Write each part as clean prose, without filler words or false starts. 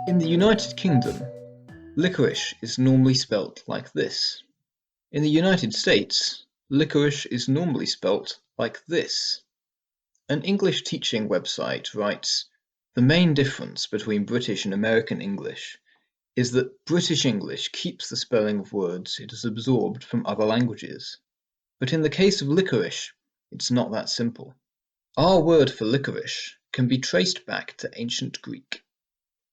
In the United Kingdom, licorice is normally spelt like this. In the United States, licorice is normally spelt like this. An English teaching website writes, "The main difference between British and American English is that British English keeps the spelling of words it has absorbed from other languages. But in the case of licorice, it's not that simple. Our word for licorice can be traced back to ancient Greek.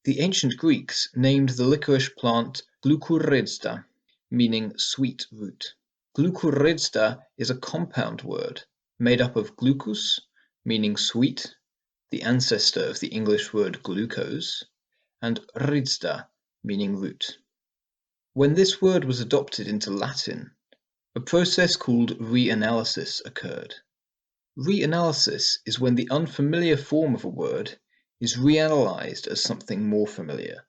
The ancient Greeks named the licorice plant liquiritia, meaning sweet root. Liquiritia is a compound word made up of glucus, meaning sweet, the ancestor of the English word glucose, and ridsta, meaning root. When this word was adopted into Latin, a process called reanalysis occurred. Reanalysis is when the unfamiliar form of a word is reanalyzed as something more familiar.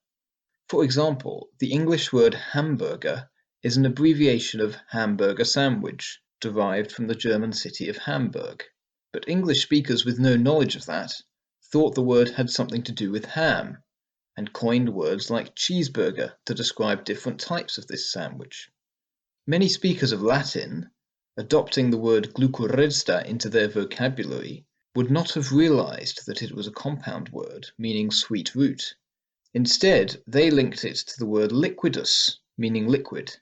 For example, the English word hamburger is an abbreviation of hamburger sandwich, derived from the German city of Hamburg. But English speakers with no knowledge of that thought the word had something to do with ham, and coined words like cheeseburger to describe different types of this sandwich. Many speakers of Latin, adopting the word liquorice into their vocabulary, would not have realized that it was a compound word meaning sweet root. Instead, they linked it to the word liquidus, meaning liquid.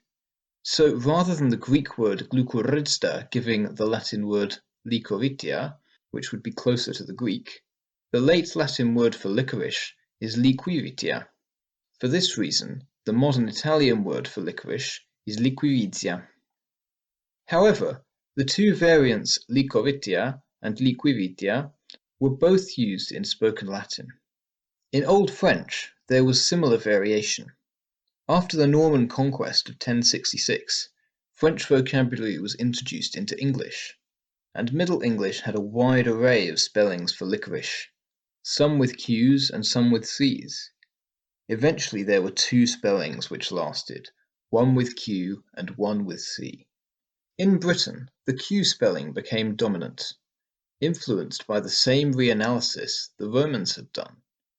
So rather than the Greek word liquorice giving the Latin word liquiritia, which would be closer to the Greek, the late Latin word for licorice is liquiritia. For this reason, the modern Italian word for licorice is liquiritia. However, the two variants liquoritia and liquiritia were both used in spoken Latin. In Old French, there was similar variation. After the Norman conquest of 1066, French vocabulary was introduced into English, and Middle English had a wide array of spellings for licorice, some with Q's and some with C's. Eventually there were two spellings which lasted, one with Q and one with C. In Britain, the Q spelling became dominant, influenced by the same reanalysis the Romans had done.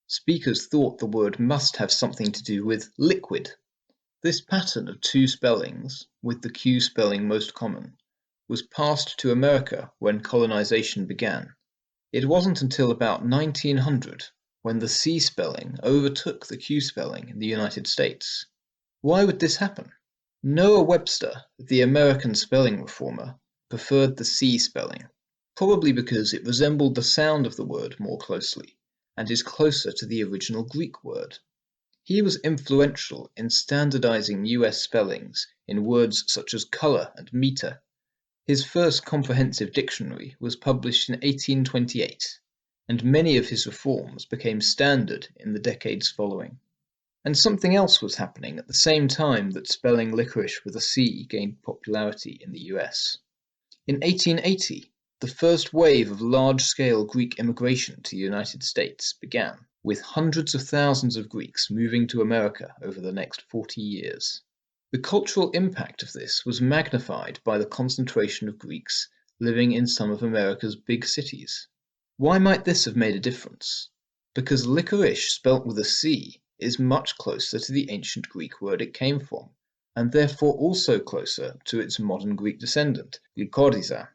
Speakers thought the word must have something to do with liquid. This pattern of two spellings, with the Q spelling most common, was passed to America when colonization began. It wasn't until about 1900 when the C spelling overtook the Q spelling in the United States. Why would this happen? Noah Webster, the American spelling reformer, preferred the C spelling, probably because it resembled the sound of the word more closely, and is closer to the original Greek word. He was influential in standardizing US spellings in words such as color and meter. His first comprehensive dictionary was published in 1828, and many of his reforms became standard in the decades following. And something else was happening at the same time that spelling licorice with a C gained popularity in the US. In 1880, the first wave of large-scale Greek immigration to the United States began, with hundreds of thousands of Greeks moving to America over the next 40 years. The cultural impact of this was magnified by the concentration of Greeks living in some of America's big cities. Why might this have made a difference? Because licorice spelt with a C is much closer to the ancient Greek word it came from, and therefore also closer to its modern Greek descendant, Licorice.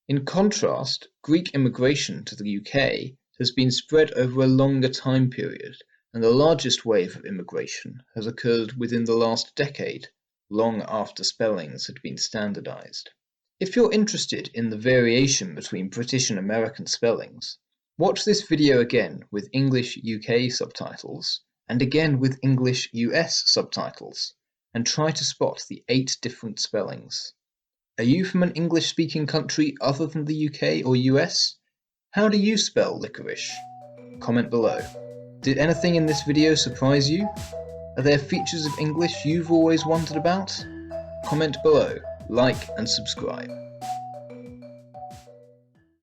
In contrast, Greek immigration to the UK has been spread over a longer time period, and the largest wave of immigration has occurred within the last decade, long after spellings had been standardized. If you're interested in the variation between British and American spellings, watch this video again with English UK subtitles, and again with English US subtitles, and try to spot the 8 different spellings. Are you from an English-speaking country other than the UK or US? How do you spell licorice? Comment below. Did anything in this video surprise you? Are there features of English you've always wondered about? Comment below, like and subscribe.